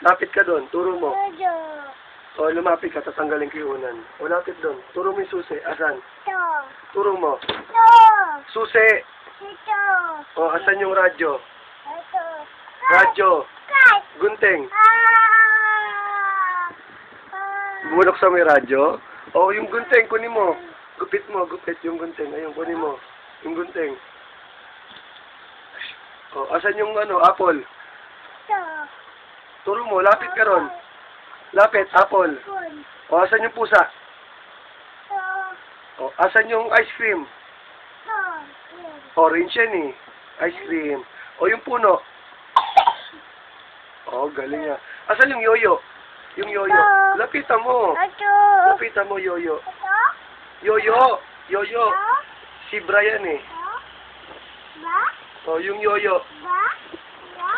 Lapit ka doon. Turo mo. Ito. O, lumapit ka. Tatanggalin ko yung unan. O, lapit doon. Turo mo yung susi. Asan? Ito. Turo mo. Ito. Susi. Ito. O, asan yung radyo? Ito. Radyo. Kat. Gunting. Ah. Bulok sa may radyo. O, yung gunting. Kunin mo. Gupit mo. Gupit yung gunting. Ayun, kunin mo. Yung gunting. O, asan yung apple? Ito. Turo mo. Lapit ka ron. Lapit. Apple. Kun. O, asan yung pusa? Ito. O, asan yung ice cream? Ito. Yan. Orange yan eh. Ice cream. O, yung puno. O, galing nga. Asan yung yoyo? Yung yoyo. Lapitan mo. Ito. Lapitan mo, yoyo. Ito. Yoyo. Yoyo. Ito. Si Brian eh. Ito. Ba? O, yung yoyo. Ba? Ba?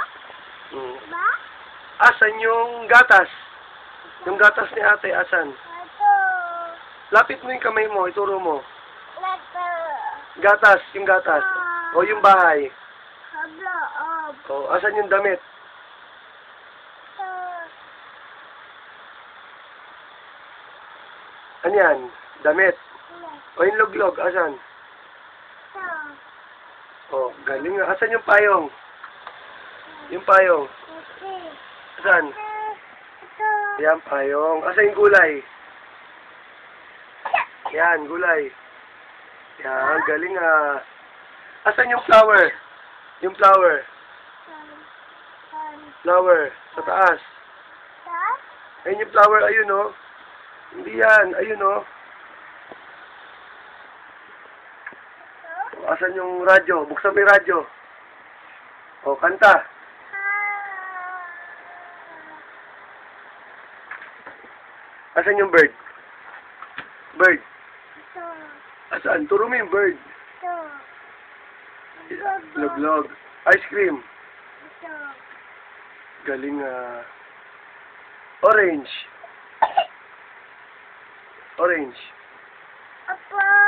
Hmm. Ba? Asan yung gatas? Yung gatas ni ate, asan? Ito. Lapit mo yung kamay mo, ituro mo. Ito. Gatas, yung gatas. O, yung bahay. Habloob. O, asan yung damit? Ito. Ano yan? Damit. O, yung luglog, asan? Ito. O, galing nga. Asan yung payong? Yung payong. Ito. Asan? Ito. Yan, payong. Asan yung gulay? Yan, gulay. Yan, galing nga. Asan yung flower? Yung flower. Flower. Sa taas. Ayun yung flower, ayun o. Hindi yan, ayun o. Asan yung radyo? Buksan mo yung radyo. O, kanta. Asan yung bird? Bird. Asan? Turo mo yung bird. Luglog. Ice cream. Galing Orange. Orange. Apa?